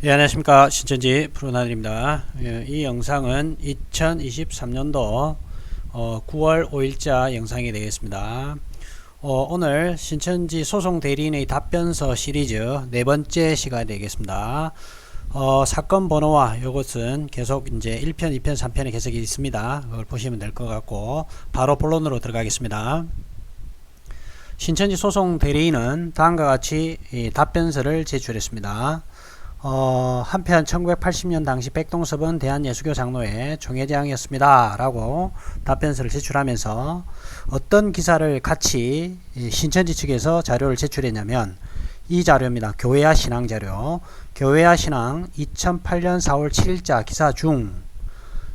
예, 안녕하십니까. 신천지 푸른하늘입니다. 예, 이 영상은 2023년도 9월 5일자 영상이 되겠습니다. 오늘 신천지 소송 대리인의 답변서 시리즈 네 번째 시간이 되겠습니다. 사건 번호와 이것은 계속 이제 1편, 2편, 3편에 계속 있습니다. 그걸 보시면 될 것 같고 바로 본론으로 들어가겠습니다. 신천지 소송 대리인은 다음과 같이 이 답변서를 제출했습니다. 한편 1980년 당시 백동섭은 대한예수교 장로회 총회장이었습니다 라고 답변서를 제출하면서 어떤 기사를 같이 신천지 측에서 자료를 제출했냐면 이 자료입니다. 교회와 신앙 자료. 교회와 신앙 2008년 4월 7일자 기사 중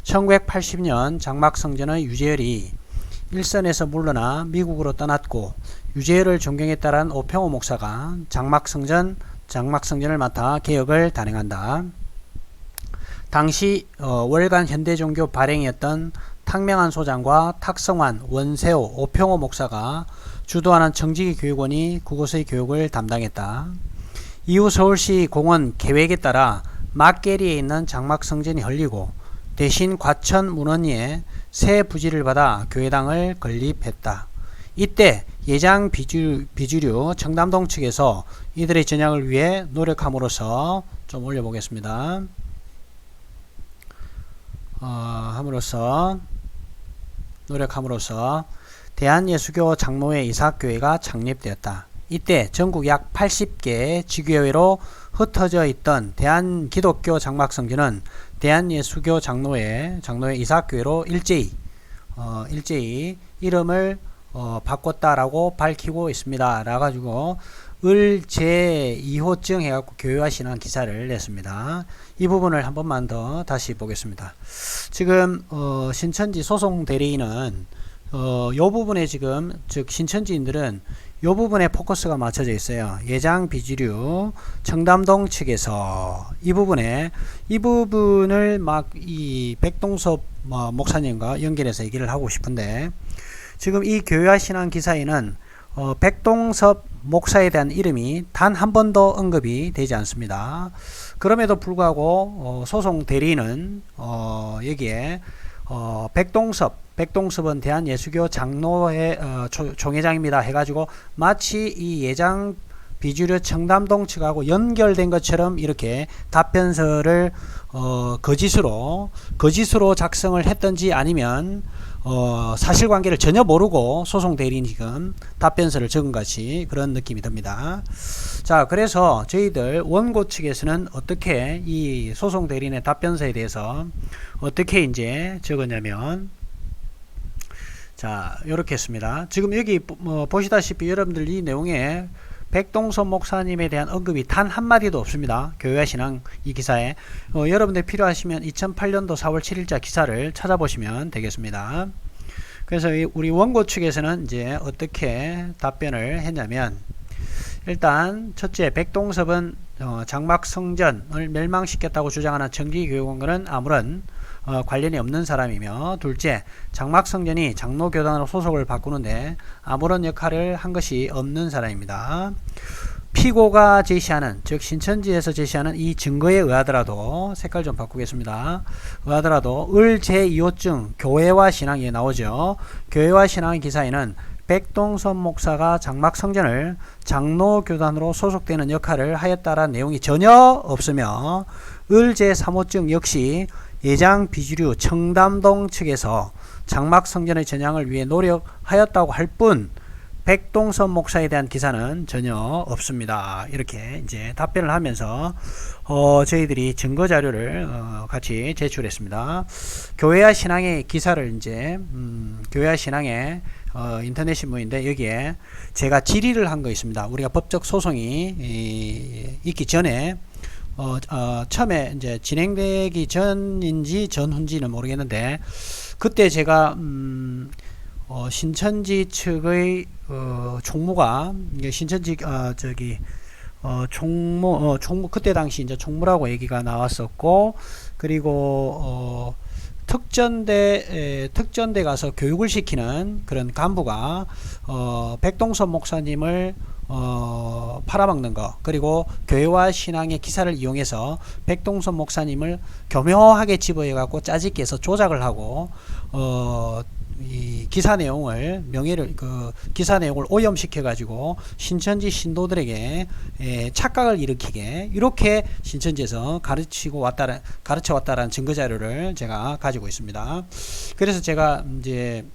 1980년 장막성전의 유재열이 일선에서 물러나 미국으로 떠났고 유재열을 존경했다란 오평호 목사가 장막성전을 맡아 개혁을 단행한다. 당시 월간 현대종교 발행이었던 탁명한 소장과 탁성환, 원세호, 오평호 목사가 주도하는 청지기 교육원이 그곳의 교육을 담당했다. 이후 서울시 공원 계획에 따라 막계리에 있는 장막성전이 헐리고 대신 과천 문헌리에 새 부지를 받아 교회당을 건립했다. 이때 예장 비주류 청담동 측에서 이들의 전향을 위해 노력함으로써 좀 올려보겠습니다. 노력함으로써 대한예수교 장로회 이사학교회가 창립되었다. 이때 전국 약 80개 지교회로 흩어져 있던 대한기독교 장막성전은 대한예수교 장로회 이사학교회로 일제히 이름을 바꿨다라고 밝히고 있습니다. 라가지고 을 제2호증 해갖고 교회와 신앙 기사를 냈습니다. 이 부분을 한 번만 더 다시 보겠습니다. 지금 신천지 소송 대리인은 요 부분에 지금 즉 신천지인들은 요 부분에 포커스가 맞춰져 있어요. 예장 비주류 청담동 측에서 이 부분을 막 이 백동섭 목사님과 연결해서 얘기를 하고 싶은데 지금 이 교회와 신앙 기사에는 백동섭 목사에 대한 이름이 단 한 번도 언급이 되지 않습니다. 그럼에도 불구하고 소송 대리인은 여기에 백동섭은 대한예수교 장로회 총회장입니다 해가지고 마치 이 예장 비주류 청담동 측하고 연결된 것처럼 이렇게 답변서를 거짓으로 작성을 했던지 아니면 사실관계를 전혀 모르고 소송 대리인이 지금 답변서를 적은 것이 그런 느낌이 듭니다. 자, 그래서 저희들 원고 측에서는 어떻게 이 소송 대리인의 답변서에 대해서 어떻게 이제 적었냐면 자, 이렇게 했습니다. 지금 여기 보시다시피 여러분들 이 내용에 백동섭 목사님에 대한 언급이 단 한마디도 없습니다. 교회와 신앙 이 기사에 여러분들 필요하시면 2008년도 4월 7일자 기사를 찾아보시면 되겠습니다. 그래서 우리 원고 측에서는 이제 어떻게 답변을 했냐면 일단 첫째 백동섭은 장막성전을 멸망시켰다고 주장하는 청지교육원과는 아무런 관련이 없는 사람이며 둘째 장막성전이 장로교단으로 소속을 바꾸는데 아무런 역할을 한 것이 없는 사람입니다. 피고가 제시하는 즉 신천지에서 제시하는 이 증거에 의하더라도 색깔 좀 바꾸겠습니다. 의하더라도 을 제2호증 교회와 신앙에 나오죠. 교회와 신앙의 기사에는 백동섭 목사가 장막성전을 장로교단으로 소속되는 역할을 하였다라는 내용이 전혀 없으며 을 제3호증 역시 예장 비주류 청담동 측에서 장막성전의 전향을 위해 노력하였다고 할 뿐 백동섭 목사에 대한 기사는 전혀 없습니다. 이렇게 이제 답변을 하면서 저희들이 증거 자료를 같이 제출했습니다. 교회와 신앙의 기사를 이제 교회와 신앙의 인터넷 신문인데 여기에 제가 질의를 한 거 있습니다. 우리가 법적 소송이 있기 전에 처음에 이제 진행되기 전인지 전후인지는 모르겠는데 그때 제가 신천지 측의 총무가 신천지 총무 그때 당시 이제 총무라고 얘기가 나왔었고 그리고 특전대 가서 교육을 시키는 그런 간부가 백동섭 목사님을 팔아먹는 거, 그리고 교회와 신앙의 기사를 이용해서 백동선 목사님을 교묘하게 집어해 갖고 짜집기 해서 조작을 하고 이 기사 내용을 기사 내용을 오염시켜 가지고 신천지 신도들에게 착각을 일으키게 이렇게 신천지에서 가르쳐 왔다라는 증거 자료를 제가 가지고 있습니다. 그래서 제가 이제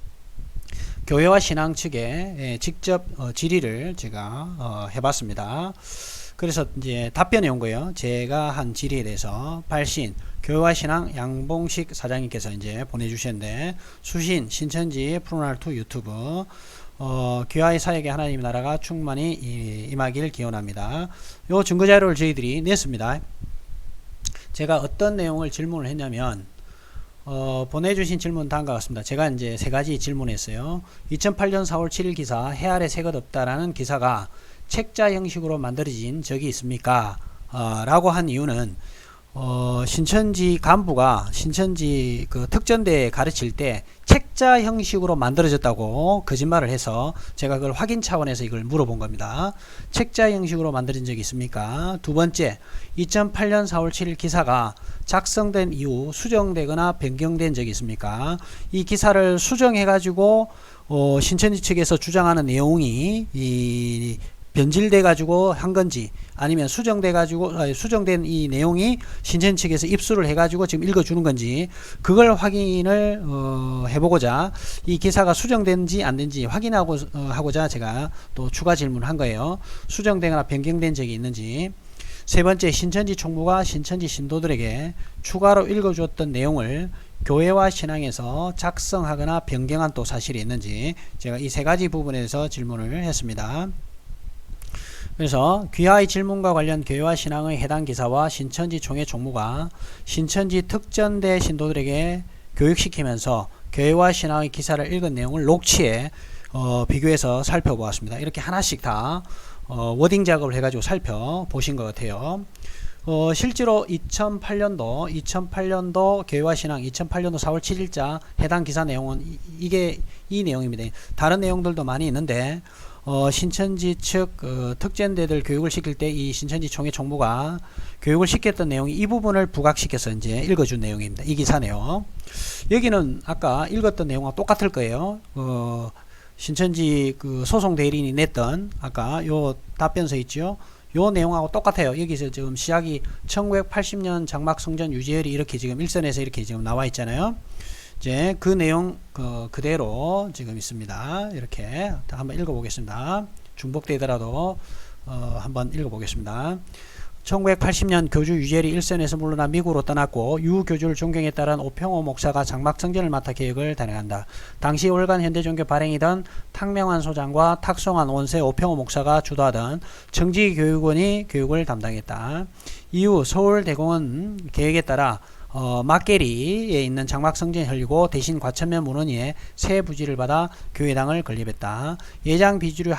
교회와 신앙 측에 직접 질의를 제가 해봤습니다. 그래서 이제 답변이 온 거예요. 제가 한 질의에 대해서 발신 교회와 신앙 양봉식 사장님께서 이제 보내주셨는데, 수신 신천지 프로날2 유튜브 귀하의 사역에 하나님의 나라가 충만히 임하길 기원합니다. 요 증거 자료를 저희들이 냈습니다. 제가 어떤 내용을 질문을 했냐면 보내주신 질문 다음과 같습니다. 제가 이제 세 가지 질문했어요. 2008년 4월 7일 기사 해 아래 새 것 없다라는 기사가 책자 형식으로 만들어진 적이 있습니까? 라고 한 이유는 신천지 간부가 신천지 그 특전대에 가르칠 때 책자 형식으로 만들어졌다고 거짓말을 해서 제가 그걸 확인 차원에서 이걸 물어본 겁니다. 책자 형식으로 만들어진 적이 있습니까? 두 번째, 2008년 4월 7일 기사가 작성된 이후 수정되거나 변경된 적이 있습니까? 이 기사를 수정해 가지고 신천지 측에서 주장하는 내용이 변질돼 가지고 한 건지, 아니면 수정된 이 내용이 신천지 측에서 입수를 해 가지고 지금 읽어주는 건지, 그걸 확인을 해보고자 이 기사가 수정된지 안 된지 하고자 제가 또 추가 질문을 한 거예요. 수정되거나 변경된 적이 있는지. 세 번째, 신천지 총무가 신천지 신도들에게 추가로 읽어주었던 내용을 교회와 신앙에서 작성하거나 변경한 또 사실이 있는지, 제가 이 세 가지 부분에서 질문을 했습니다. 그래서 귀하의 질문과 관련 교회와 신앙의 해당 기사와 신천지 총회 총무가 신천지 특전대 신도들에게 교육시키면서 교회와 신앙의 기사를 읽은 내용을 녹취해 비교해서 살펴보았습니다. 이렇게 하나씩 다 워딩 작업을 해가지고 살펴보신 것 같아요. 실제로 2008년도 교회와 신앙 2008년도 4월 7일자 해당 기사 내용은 이 내용입니다. 다른 내용들도 많이 있는데 신천지 측 특전대들 교육을 시킬 때 이 신천지 총회 총무가 교육을 시켰던 내용이 이 부분을 부각시켜서 이제 읽어준 내용입니다. 이 기사 내용. 여기는 아까 읽었던 내용과 똑같을 거예요. 신천지 그 소송 대리인이 냈던 아까 요 답변서 있죠. 요 내용하고 똑같아요. 여기서 지금 시작이 1980년 장막 성전 유지열이 이렇게 지금 일선에서 이렇게 지금 나와 있잖아요. 이제 그 내용 그대로 지금 있습니다. 이렇게 한번 읽어보겠습니다. 중복되더라도 한번 읽어보겠습니다. 1980년 교주 유재리 일선에서 물러나 미국으로 떠났고 유 교주를 존경에 따른 오평호 목사가 장막성전을 맡아 개혁을 단행한다. 당시 월간 현대종교 발행이던 탁명환 소장과 탁송환 원세 오평호 목사가 주도하던 정지교육원이 교육을 담당했다. 이후 서울대공원 계획에 따라 막계리에 있는 장막성전이 헐리고 대신 과천면 문원위에 새 부지를 받아 교회당을 건립했다. 예장 비주류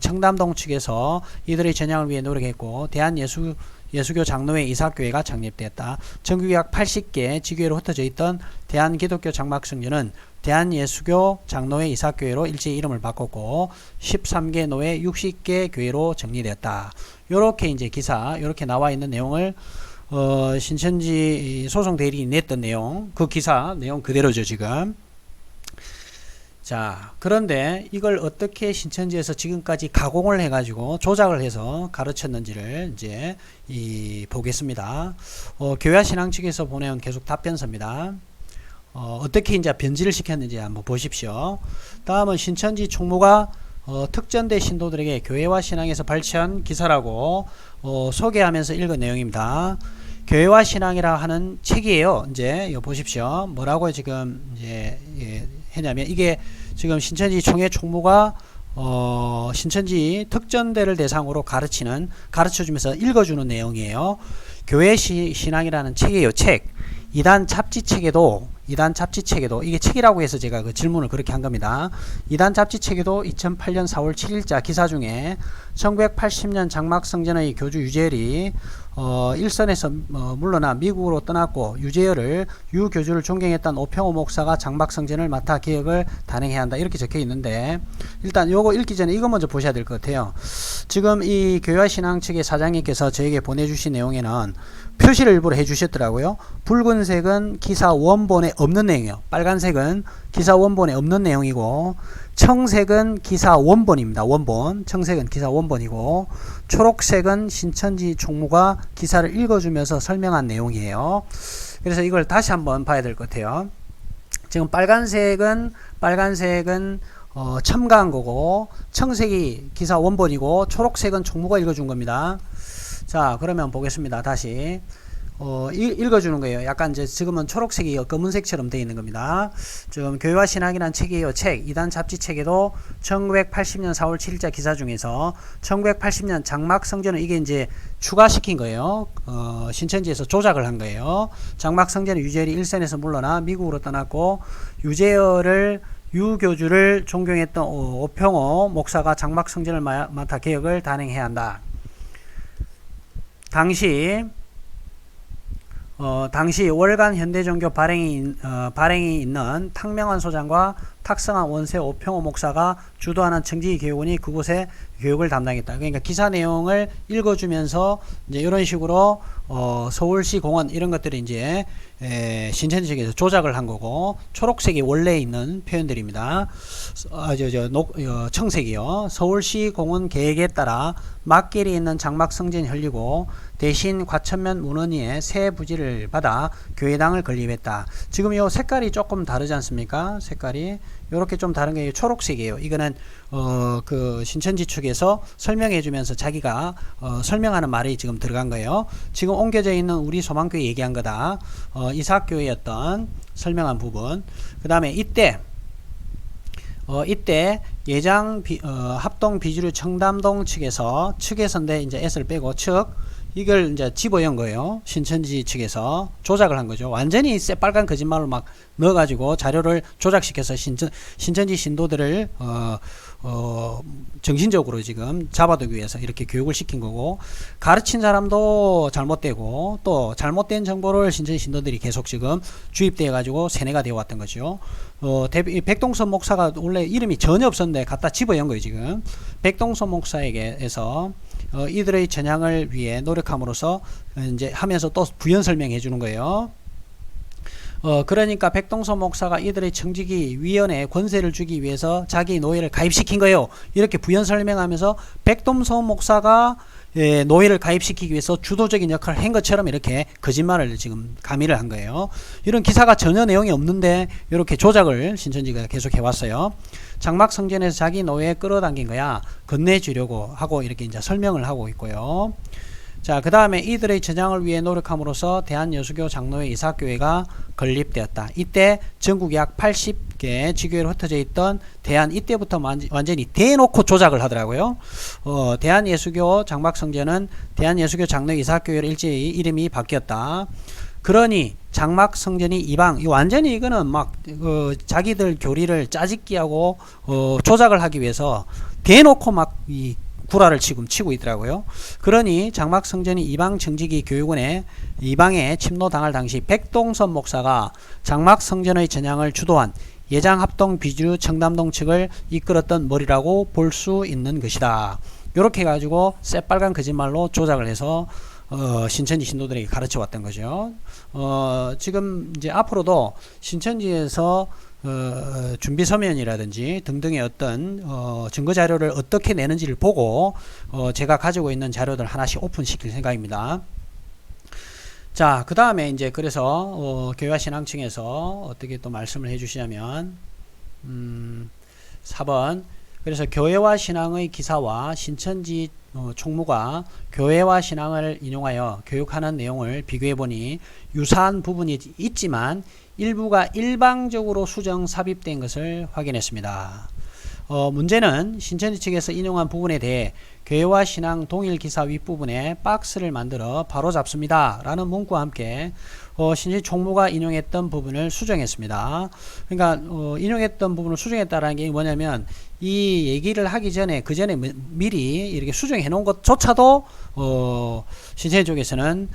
청담동 측에서 이들의 전향을 위해 노력했고 대한예수교 장로회 이사교회가 창립되었다. 전국에 약 80개 지교회로 흩어져 있던 대한기독교 장막성전은 대한예수교 장로회 이사교회로 일제히 이름을 바꿨고 13개 노회 60개 교회로 정리되었다. 요렇게 이제 기사 요렇게 나와 있는 내용을 신천지 소송 대리인이 냈던 내용, 그 기사 내용 그대로죠 지금. 자, 그런데 이걸 어떻게 신천지에서 지금까지 가공을 해가지고 조작을 해서 가르쳤는지를 이제 보겠습니다. 교회와 신앙 측에서 보내온 계속 답변서입니다. 어떻게 이제 변질을 시켰는지 한번 보십시오. 다음은 신천지 총무가 특전대 신도들에게 교회와 신앙에서 발췌한 기사라고 소개하면서 읽은 내용입니다. 교회와 신앙이라 하는 책이에요. 이제 이거 보십시오. 뭐라고 지금 이제 했냐면 이게 지금 신천지 총회 총무가 신천지 특전대를 대상으로 가르쳐주면서 읽어주는 내용이에요. 교회 신앙이라는 책이에요. 책. 이단 잡지책에도 이게 책이라고 해서 제가 그 질문을 그렇게 한 겁니다. 이단 잡지책에도 2008년 4월 7일자 기사 중에 1980년 장막성전의 교주 유재열이 일선에서 물러나 미국으로 떠났고 유교주를 존경했던 오평호 목사가 장막성전을 맡아 개혁을 단행해야 한다. 이렇게 적혀 있는데 일단 요거 읽기 전에 이거 먼저 보셔야 될 것 같아요. 지금 이 교회와 신앙 측의 사장님께서 저에게 보내주신 내용에는 표시를 일부러 해주셨더라고요. 붉은색은 기사 원본에 없는 내용이요. 빨간색은 기사 원본에 없는 내용이고 청색은 기사 원본입니다. 원본. 청색은 기사 원본이고 초록색은 신천지 총무가 기사를 읽어주면서 설명한 내용이에요. 그래서 이걸 다시 한번 봐야 될 것 같아요. 지금 빨간색은 첨가한 거고 청색이 기사 원본이고 초록색은 총무가 읽어준 겁니다. 자, 그러면 보겠습니다. 다시 읽어주는 거예요. 약간 이제 지금은 초록색이 검은색처럼 되어 있는 겁니다. 지금 교회와 신학이라는 책이에요. 책 2단 잡지 책에도 1980년 4월 7일자 기사 중에서 1980년 장막성전을 이게 이제 추가시킨 거예요. 신천지에서 조작을 한 거예요. 장막성전의 유재열이 일선에서 물러나 미국으로 떠났고 유교주를 존경했던 오평호 목사가 장막성전을 맡아 개혁을 단행해야 한다. 당시 월간 현대종교 발행이 있는 탁명환 소장과 탁성한 원세 오평호 목사가 주도하는 청지기 교육원이 그곳에 교육을 담당했다. 그러니까 기사 내용을 읽어주면서 이제 이런 식으로 서울시 공원 이런 것들이 이제 신천지 측에서 조작을 한 거고 초록색이 원래 있는 표현들입니다. 청색이요. 서울시 공원 계획에 따라 막길에 있는 장막성전이 흘리고 대신 과천면 문헌위에 새 부지를 받아 교회당을 건립했다. 지금 이 색깔이 조금 다르지 않습니까? 색깔이 요렇게 좀 다른 게 초록색이에요. 이거는 그 신천지 측에서 설명해 주면서 자기가 설명하는 말이 지금 들어간 거예요. 지금 옮겨져 있는 우리 소망교회 얘기한 거다. 이삭교회였던 설명한 부분. 그 다음에 이때 예장 합동 비주류 청담동 측에서인데 이제 S를 빼고 이걸 이제 집어연 거예요. 신천지 측에서 조작을 한 거죠. 완전히 새빨간 거짓말을 막 넣어가지고 자료를 조작시켜서 신천지 신도들을 정신적으로 지금 잡아두기 위해서 이렇게 교육을 시킨 거고 가르친 사람도 잘못되고 또 잘못된 정보를 신천지 신도들이 계속 지금 주입되어 가지고 세뇌가 되어 왔던 거죠. 백동선 목사가 원래 이름이 전혀 없었는데 갖다 집어연 거예요. 지금 백동선 목사에게서 이들의 전향을 위해 노력함으로써 이제 하면서 또 부연 설명해 주는 거예요. 그러니까 백동선 목사가 이들의 청지기 위원회에 권세를 주기 위해서 자기 노예를 가입시킨 거예요. 이렇게 부연 설명하면서 백동선 목사가 노예를 가입시키기 위해서 주도적인 역할을 한 것처럼 이렇게 거짓말을 지금 가미를 한 거예요. 이런 기사가 전혀 내용이 없는데 이렇게 조작을 신천지가 계속 해왔어요. 장막성전에서 자기 노예 끌어당긴 거야. 건네주려고 하고 이렇게 이제 설명을 하고 있고요. 자, 그 다음에 이들의 전향을 위해 노력함으로써 대한여수교 장로회 이삭교회가 건립되었다. 이때 전국 약 80개 지교회로 흩어져 있던 이때부터 완전히 대놓고 조작을 하더라고요. 대한예수교 장막성전은 대한예수교 장로회 이삭교회로 일제히 이름이 바뀌었다. 그러니 장막성전이 완전히 이거는 막 자기들 교리를 짜집기하고 조작을 하기 위해서 대놓고 막 구라를 지금 치고 있더라고요. 그러니 장막성전이 이방 정직이 교육원에 이방에 침노당할 당시 백동선 목사가 장막성전의 전향을 주도한 예장합동 비주류 청담동 측을 이끌었던 머리라고 볼 수 있는 것이다. 이렇게 해가지고 새빨간 거짓말로 조작을 해서 신천지 신도들에게 가르쳐 왔던 거죠. 지금 이제 앞으로도 신천지에서 준비 서면이라든지 등등의 어떤 증거 자료를 어떻게 내는지를 보고 제가 가지고 있는 자료들 하나씩 오픈시킬 생각입니다. 자, 그 다음에 이제 그래서 교회와 신앙층에서 어떻게 또 말씀을 해주시냐면 4번 그래서 교회와 신앙의 기사와 신천지 총무가 교회와 신앙을 인용하여 교육하는 내용을 비교해보니 유사한 부분이 있지만 일부가 일방적으로 수정 삽입된 것을 확인했습니다. 문제는 신천지 측에서 인용한 부분에 대해 교회와 신앙 동일 기사 윗부분에 박스를 만들어 바로잡습니다 라는 문구와 함께 신천지 총무가 인용했던 부분을 수정했습니다. 그러니까 인용했던 부분을 수정했다라는 게 뭐냐면 이 얘기를 하기 전에 그 전에 미리 이렇게 수정해 놓은 것조차도 신천지 쪽에서는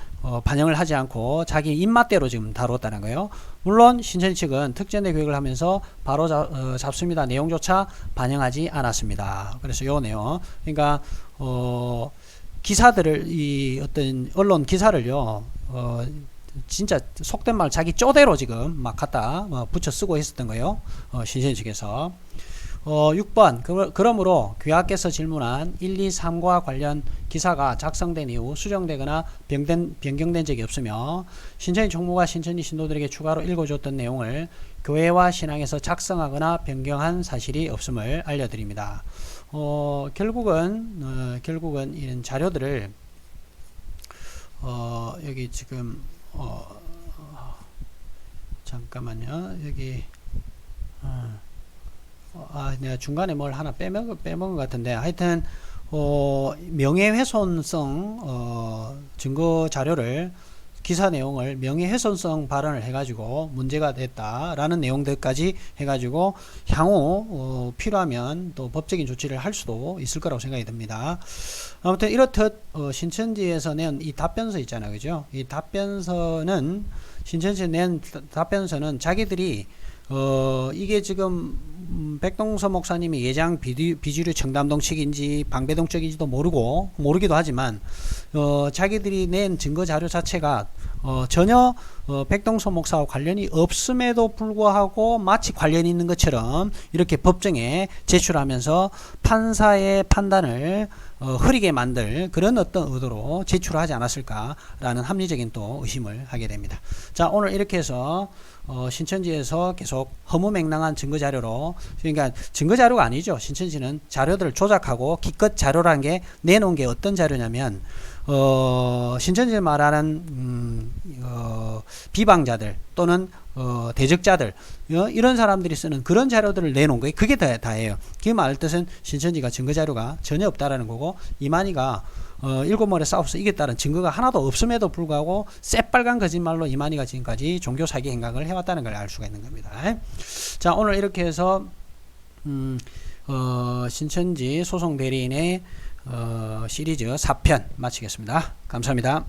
반영을 하지 않고 자기 입맛대로 지금 다뤘다는 거예요. 물론 신천지 측은 특전대 교육을 하면서 바로 잡습니다 내용조차 반영하지 않았습니다. 그래서 요 내용, 그러니까 기사들을, 이 어떤 언론 기사를요, 진짜 속된 말 자기 쪼대로 지금 막 갖다 붙여 쓰고 있었던 거예요. 신천지 측에서. 6번 그러므로 교학께서 질문한 1, 2, 3과 관련 기사가 작성된 이후 수정되거나 변경된 적이 없으며 신천지 총무가 신천지 신도들에게 추가로 읽어줬던 내용을 교회와 신앙에서 작성하거나 변경한 사실이 없음을 알려드립니다. 결국은 이런 자료들을 여기 지금 잠깐만요. 여기 내가 중간에 뭘 하나 빼먹은 것 같은데, 하여튼 명예훼손성 증거 자료를, 기사 내용을 명예훼손성 발언을 해가지고 문제가 됐다라는 내용들까지 해가지고 향후 필요하면 또 법적인 조치를 할 수도 있을 거라고 생각이 듭니다. 아무튼 이렇듯 신천지에서 낸 이 답변서 있잖아요, 그죠? 이 답변서는, 신천지에 낸 답변서는 자기들이 이게 지금 백동서 목사님이 예장 비주류 청담동 측인지 방배동 쪽인지도 모르기도 하지만 자기들이 낸 증거 자료 자체가 전혀 백동서 목사와 관련이 없음에도 불구하고 마치 관련이 있는 것처럼 이렇게 법정에 제출하면서 판사의 판단을 흐리게 만들 그런 어떤 의도로 제출하지 않았을까라는 합리적인 또 의심을 하게 됩니다. 자, 오늘 이렇게 해서 신천지에서 계속 허무맹랑한 증거자료로, 그러니까 증거자료가 아니죠. 신천지는 자료들을 조작하고 기껏 자료라는 게 내놓은 게 어떤 자료냐면 신천지 말하는 비방자들 또는 대적자들, 이런 사람들이 쓰는 그런 자료들을 내놓은 거예요. 그게 다예요. 그 말 뜻은 신천지가 증거자료가 전혀 없다라는 거고, 이만희가 일곱머리 싸워서 이겼다는 증거가 하나도 없음에도 불구하고 새빨간 거짓말로 이만희가 지금까지 종교 사기 행각을 해왔다는 걸 알 수가 있는 겁니다. 자, 오늘 이렇게 해서 신천지 소송 대리인의 시리즈 4편 마치겠습니다. 감사합니다.